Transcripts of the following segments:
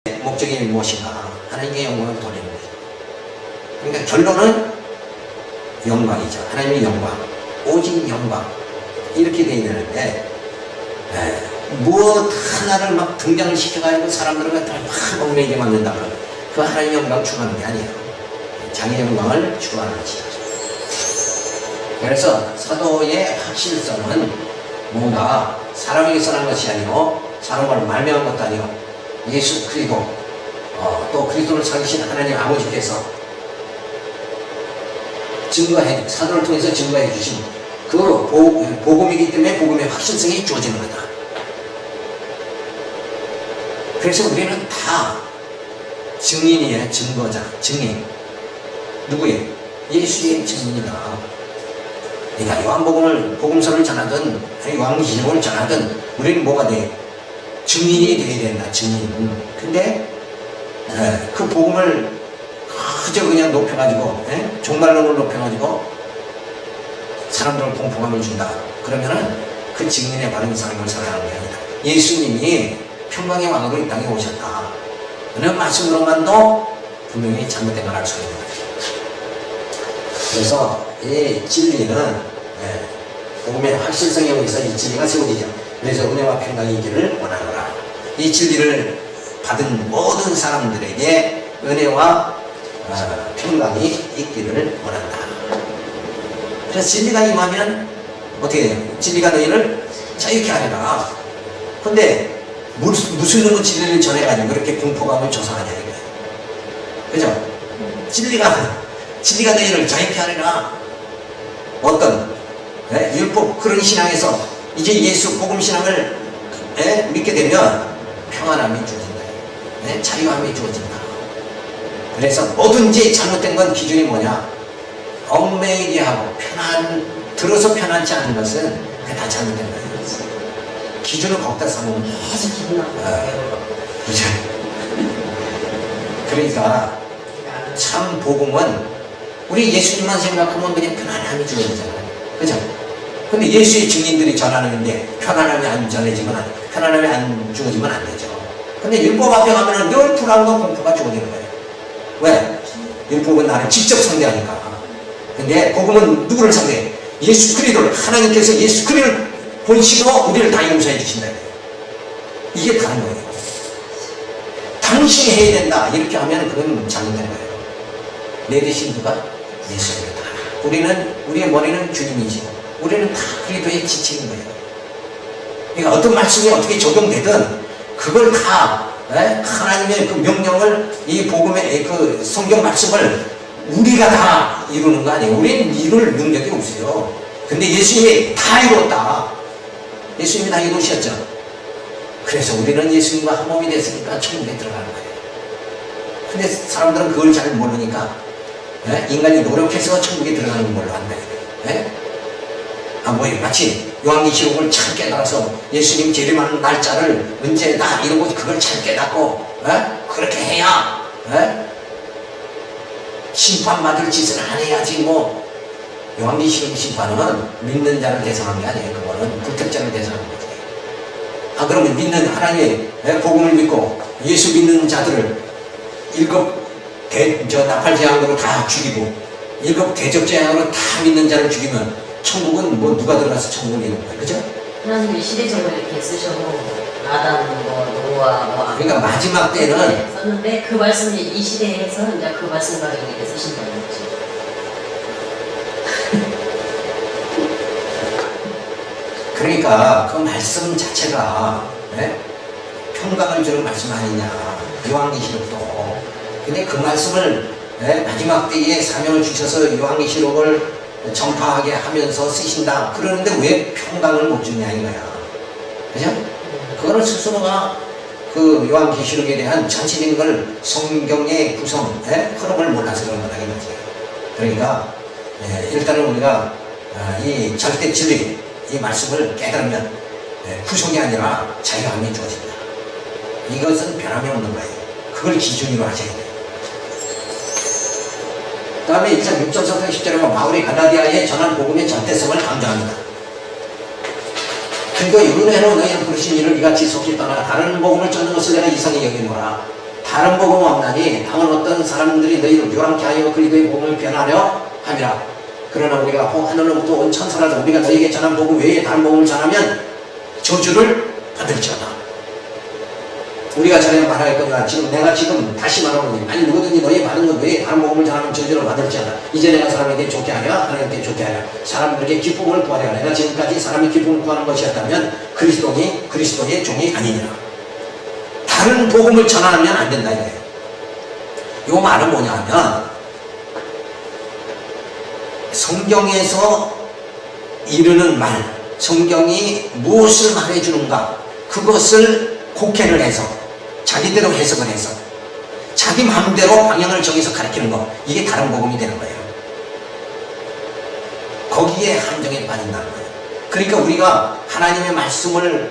목적이 무엇인가? 하나님의 영광을 돌리는 거죠. 그러니까 결론은 영광이죠. 하나님의 영광, 오직 영광 이렇게 되어 있는데 무엇 하나를 막 등장을 시켜가지고 사람들을 갖다가 막 얽매이게 만든다. 그 하나님의 영광을 추구하는 게 아니에요. 자기 영광을 추구하는 것이죠. 그래서 사도의 확실성은 뭔가 사람에게서 난 것이 아니고 사람을 말미암은 것도 아니고 예수 그리스도 또 그리스도를 살리신 하나님 아버지께서 증거해 사도를 통해서 증거해 주신 그 복음이기 때문에 복음의 확실성이 주어지는 거다. 그래서 우리는 다 증인이에요. 증거자, 증인. 누구예요? 예수의 증인이다. 그러니까 요한복음을 복음서를 전하든 요한계시록을 전하든 우리는 뭐가 돼? 증인이 돼야 된다. 증인. 근데 그 복음을 그저 그냥 높여가지고 종말론을 높여가지고 사람들을 공포감을 준다. 그러면은 그 증인의 바른 삶을 살아가는 게 아니다. 예수님이 평강의 왕으로 이 땅에 오셨다. 어느 말씀으로만도 분명히 잘못된 걸 알 수가 있는 거죠. 그래서 이 진리는 복음의 확실성에 의해서 이 진리가 세워지죠. 그래서 은혜와 평강이 있기를 원하노라. 이 진리를 받은 모든 사람들에게 은혜와 평강이 있기를 원한다. 그래서 진리가 임하면 어떻게 해요? 진리가 너희를 자유케 하리라. 근데 무슨 놈의 진리를 전해가지고 그렇게 공포감을 조성하냐 이거예요. 그죠? 진리가 너희를 자유케 하리라. 어떤 율법 그런 신앙에서 이제 예수 복음 신앙을 믿게 되면 평안함이 주어진다. 자유함이 주어진다. 그래서 뭐든지 잘못된 건 기준이 뭐냐? 얽매이게 하고 들어서 편안치 않은 것은 그게 다 잘못된 거예요. 기준을 거기다 삼으면 아주 기분 나빠요. 그죠? 그러니까 참 복음은 우리 예수님만 생각하면 그냥 편안함이 주어지잖아요. 그죠? 근데 예수의 증인들이 전하는데 편안함이 안 주어지면 안 되죠. 근데 율법 앞에 가면은 늘 불안과 공포가 주어지는 거예요. 왜? 율법은 나를 직접 상대하니까. 근데 복음은 누구를 상대해? 예수 그리스도를. 하나님께서 예수 그리스도를 본시고 우리를 다 용서해 주신다. 이게 다른 거예요. 당신이 해야 된다. 이렇게 하면 그건 잘못된 거예요. 내 대신 누가? 예수입니다. 우리의 머리는 주님이시고 우리는 다 그리스도의 지체인 거예요. 그러니까 어떤 말씀이 어떻게 적용되든 그걸 다 하나님의 그 명령을 이 복음의 그 성경 말씀을 우리가 다 이루는 거 아니에요. 우리는 이룰 능력이 없어요. 근데 예수님이 다 이뤘다. 예수님이 다 이루셨죠. 그래서 우리는 예수님과 한 몸이 됐으니까 천국에 들어가는 거예요. 근데 사람들은 그걸 잘 모르니까 인간이 노력해서 천국에 들어가는 걸로 한다. 마치 요한계시록을 잘 깨달아서 예수님 재림하는 날짜를 언제다 이러고 그걸 잘 깨닫고 그렇게 해야 심판받을 짓을 안 해야지. 뭐 요한계시록 심판은 믿는 자를 대상한 게 아니에요. 그거는 불택자를 대상한 거지. 그러면 믿는 하나님의 복음을 믿고 예수 믿는 자들을 나팔제왕으로 다 죽이고 7 대접제왕으로 다 믿는 자를 죽이면 천국은 뭐 누가 들어가서 천국을 이루는 거예요. 그죠? 하나님이 시대적으로 이렇게 쓰셔도 아담, 노아, 그러니까 마지막 때는 썼는데 그 말씀이 이 시대에서 이제 그 말씀 가지고 이렇게 쓰신다는 거죠. 그러니까 그 말씀 자체가 평강을 주는 말씀 아니냐. 요한계시록도. 근데 그 말씀을 마지막 때에 사명을 주셔서 요한계시록을 전파하게 하면서 쓰신다. 그러는데 왜 평강을 못 주냐 이거야. 그죠? 그거는 스스로가 그 요한계시록에 대한 전체적인 걸 성경의 구성, 흐름을 몰라서 그런 거다 이거지. 그러니까 일단은 우리가 이 절대 진리, 이 말씀을 깨달으면 구속이 아니라 자유함이 주어진다. 이것은 변함이 없는 거예요. 그걸 기준으로 하셔야 돼요. 그 다음에 1장 6절부터 10절에 보면 바울이 갈라디아에 전한 복음의 전대성을 강조합니다. 그리고 이런 해로 너희는 부르신 일을 이같이 속히 떠나 다른 복음을 전하는 것을 내가 이상히 여기노라. 다른 복음 없나니 당은 어떤 사람들이 너희를 요란케 하여 그리스도의 복음을 변하려 함이라. 그러나 우리가 하늘로부터 온 천사라도 우리가 너희에게 전한 복음 외에 다른 복음을 전하면 저주를 받을지어다. 우리가 전에 말할 거가 내가 지금 다시 말하노니 아니 누구든지 너희 받은 것 외에 다른 복음을 전하면 저주를 받을지어다. 이제 내가 사람에게 좋게 하려 하나님께 좋게 하려 사람들에게 기쁨을 구하려. 내가 지금까지 사람의 기쁨을 구하는 것이었다면 그리스도의 종이 아니니라. 다른 복음을 전하면 안 된다 이거예요. 이 말은 뭐냐 하면 성경에서 이르는 말, 성경이 무엇을 말해주는가 그것을 곡해를 해서 자기대로 해석을 해서 자기 마음대로 방향을 정해서 가르치는 거, 이게 다른 복음이 되는 거예요. 거기에 함정에 빠진다는 거예요. 그러니까 우리가 하나님의 말씀을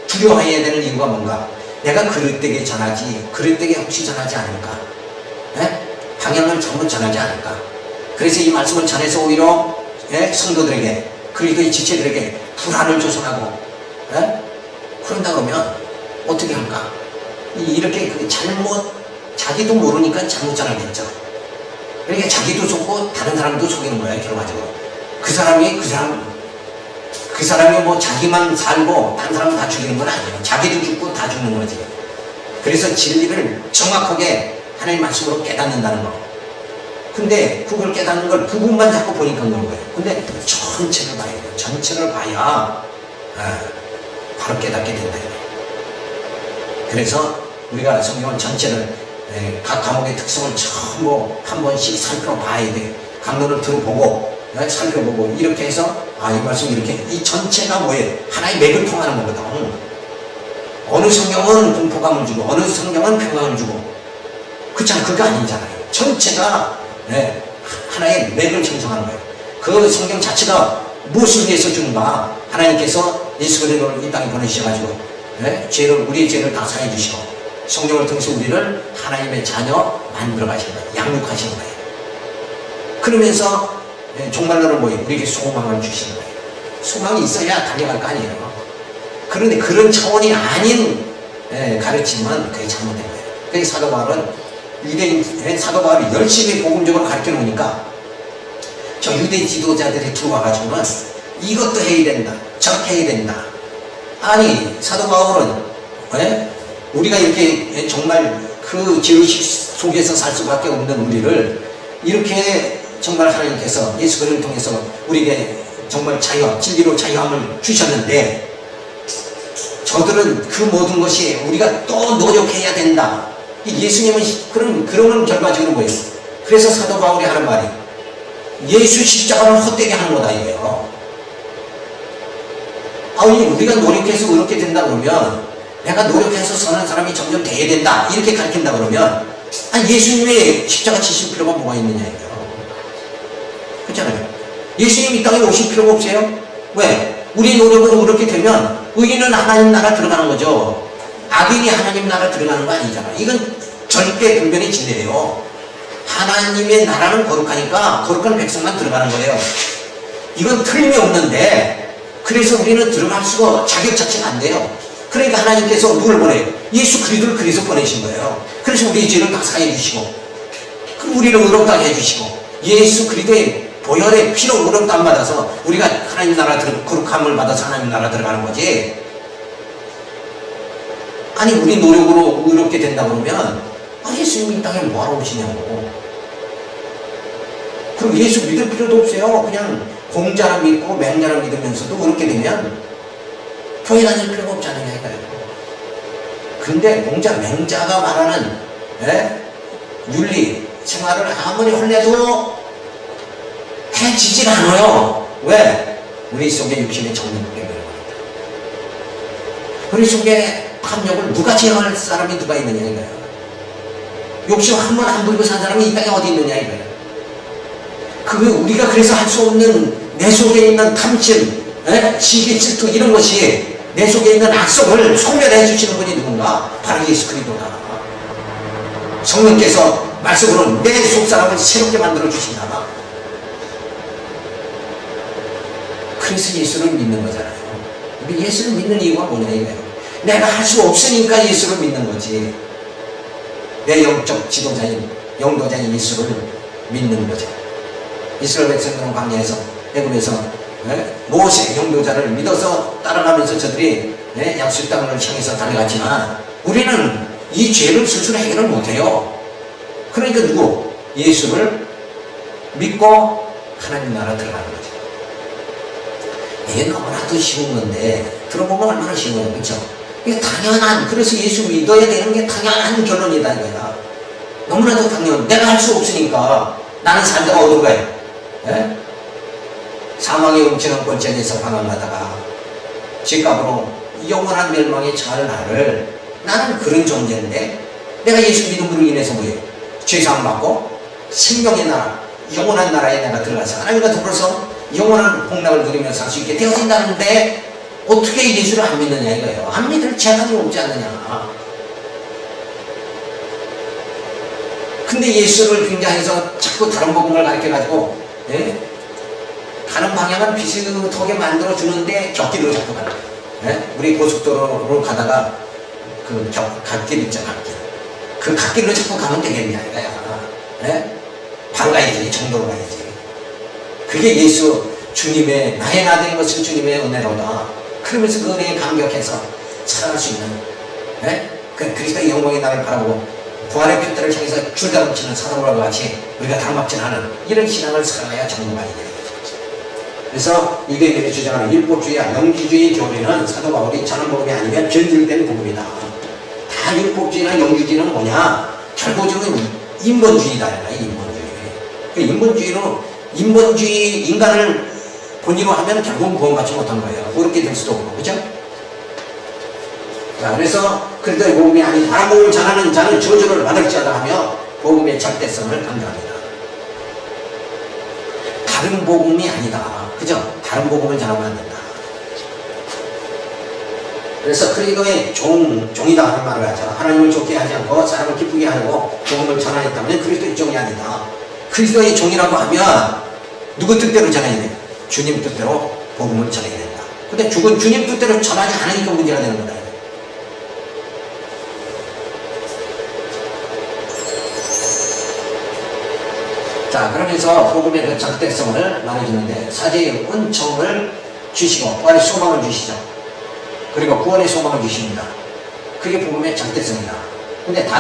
두려워해야 되는 이유가 뭔가, 내가 그릇되게 전하지 그릇되게 혹시 전하지 않을까, 방향을 잘못 전하지 않을까. 그래서 이 말씀을 전해서 오히려 성도들에게 그리고 이 지체들에게 불안을 조성하고 그런다 그러면 어떻게 할까? 이렇게 잘못, 자기도 모르니까 잘못 전하겠죠. 그러니까 자기도 속고 다른 사람도 속이는 거예요. 결과적으로 그 사람이 뭐 자기만 살고 다른 사람 다 죽이는 건 아니에요. 자기도 죽고 다 죽는 거지. 그래서 진리를 정확하게 하나님 말씀으로 깨닫는다는 거. 근데 그걸 깨닫는 걸 부분만 자꾸 보니까 그런 거예요. 근데 전체를 봐야 돼요. 전체를 봐야 바로 깨닫게 된다. 그래서 우리가 성경 전체를 각 과목의 특성을 전부 한 번씩 살펴봐야 돼요. 강론을 들어보고 살펴보고 이렇게 해서 이 말씀 이렇게, 이 전체가 뭐예요? 하나의 맥을 통하는 거거든. 어느 성경은 공포감을 주고 어느 성경은 평강을 주고 그렇잖아요. 그거 아니잖아요. 전체가 하나의 맥을 형성하는 거예요. 그 성경 자체가 무엇을 위해서 주는가? 하나님께서 예수 그리스도를 이 땅에 보내주셔가지고 우리의 죄를 다 사해 주시고 성령을 통해서 우리를 하나님의 자녀 만들어 가신 거예요. 양육하신 거예요. 그러면서 정말로는 뭐예요? 우리에게 소망을 주시는 거예요. 소망이 있어야 달려갈 거 아니에요. 그런데 그런 차원이 아닌 가르침은 그게 잘못된 거예요. 그래서 사도 바울은 유대인 사도 바울이 열심히 복음적으로 가르쳐 놓으니까 저 유대 지도자들이 들어와가지고는 이것도 해야 된다, 저렇게 해야 된다. 아니 사도 바울은 우리가 이렇게 정말 그 죄의식 속에서 살 수밖에 없는 우리를 이렇게 정말 하나님께서 예수 그리스도를 통해서 우리에게 정말 진리로 자유함을 주셨는데, 저들은 그 모든 것이 우리가 또 노력해야 된다. 예수님은 그런 결과적으로 뭐예요? 그래서 사도 바울이 하는 말이 예수 십자가를 헛되게 하는 거다 이거예요. 우리가 노력해서 그렇게 된다 그러면, 내가 노력해서 선한 사람이 점점 돼야 된다 이렇게 가르친다 그러면, 예수님의 십자가 지실 필요가 뭐가 있느냐 이거예요. 그렇잖아요. 예수님 이 땅에 오실 필요가 없어요. 왜? 우리 노력으로 그렇게 되면 의인은 하나님 나라 들어가는 거죠. 악인이 하나님 나라 들어가는 거 아니잖아요. 이건 절대 불변의 진리예요. 하나님의 나라는 거룩하니까 거룩한 백성만 들어가는 거예요. 이건 틀림이 없는데, 그래서 우리는 들어갈 수가 자격 자체가 안 돼요. 그러니까 하나님께서 누굴 보내요? 예수 그리스도를 그래서 보내신 거예요. 그래서 우리의 죄를 다 사해 주시고, 우리를 의롭다게 해주시고, 예수 그리스도의 보혈의 피로 의롭다함 받아서 우리가 하나님 나라 거룩함을 받아서 하나님 나라 들어가는 거지. 우리 노력으로 의롭게 된다 그러면 예수님이 이 땅에 뭐하러 오시냐고. 그럼 예수 믿을 필요도 없어요. 그냥 공자를 믿고 맹자를 믿으면서도 그렇게 되면 교회 다닐 필요가 없잖아요. 근데 공자 맹자가 말하는 윤리 생활을 아무리 혼내도 해지질 않아요. 왜? 우리 속에 육신의 정욕 때문에. 우리 속에 탐욕을 누가 제어할 사람이 누가 있느냐 이거예요. 욕심 한 번 안 부리고 산 사람이 이 땅에 어디 있느냐 이거예요. 우리가 그래서 할 수 없는 내 속에 있는 탐심, 시기, 질투 이런 것이 내 속에 있는 악속을 소멸해 주시는 분이 누군가? 바로 예수 그리스도다. 성령께서 말씀으로 내 속사람을 새롭게 만들어 주신다. 그래서 예수를 믿는 거잖아요. 우리 예수를 믿는 이유가 뭐냐 이거예요. 내가 할 수 없으니까 예수를 믿는 거지. 내 영적 지도자인 영도자인 예수를 믿는 거죠. 이스라엘 백성들은 광야에서 애굽에서 모세 영도자를 믿어서 따라가면서 저들이 약속 땅을 향해서 달려갔지만 우리는 이 죄를 스스로 해결을 못해요. 그러니까 누구? 예수를 믿고 하나님 나라 들어가는 거죠. 이게 너무나도 쉬운 건데 들어보면 얼마나 쉬운 거예요. 그렇죠? 이게 당연한, 그래서 예수 믿어야 되는 게 당연한 결론이다 이거야. 너무나도 당연. 내가 할 수 없으니까 나는 살다가 어디로 가요? 예? 사망의 음침한 골짜기에서 방황하다가 죗값으로 영원한 멸망에 처할 나를, 나는 그런 존재인데 내가 예수 믿음으로 인해서 뭐예요? 죄사함 받고 생명의 나라, 영원한 나라에 내가 들어가서 하나님과 더불어서 영원한 복락을 누리면서 살 수 있게 되어진다는데 어떻게 예수를 안 믿느냐 이거예요. 안 믿을 재간이 없지 않느냐. 근데 예수를 굉장해서 자꾸 다른 복음을 가르쳐가지고 가는 방향은 비슷하게 만들어주는데 곁길로 자꾸 가는 거예요. 우리 고속도로로 가다가 그 갓길 있잖아, 갓길. 그 갓길로 자꾸 가면 되겠냐 이거야. 바로 가야지, 정도로 가야지. 그게 예수 주님의, 나의 나 된 것은 주님의 은혜로다. 그러면서 그 은혜에 감격해서 살아갈 수 있는 그 그리스도의 영광의 날을 바라보고 부활의 표대를 향해서 줄다름치는 사도들과 같이 우리가 당박진하는 이런 신앙을 살아야 전문가이 되는 거죠. 그래서 유대인들이 주장하는 율법주의와 영주주의 교리는 사도 바울이 전한 복음이 아니면 변질된 복음이다. 다 율법주의나 영주주의는 뭐냐? 결국은 인본주의다. 인본주의. 그 인본주의 인간을 본의로 하면 결국 구원받지 못한 거예요. 그렇게 될 수도 없고, 그죠? 자, 그래서 그리스도의 복음이 아닌 다른 복음을 전하는 자는 저주를 받을지어다 하며 복음의 절대성을 강조합니다. 다른 복음이 아니다. 그죠? 다른 복음을 전하면 안 된다. 그래서 그리스도의 종이다 하는 말을 하죠. 하나님을 좋게 하지 않고 사람을 기쁘게 하고 복음을 전하였다면 그리스도의 종이 아니다. 그리스도의 종이라고 하면 누구 뜻대로 전해야 돼요? 주님 뜻대로 복음을 전해야 된다. 근데 주님 뜻대로 전하지 않으니까 문제가 되는 거다. 자, 그러면서 복음의 그 절대성을 말해주는데 사제의 은총을 주시고 부활의 소망을 주시죠. 그리고 구원의 소망을 주십니다. 그게 복음의 절대성이다. 근데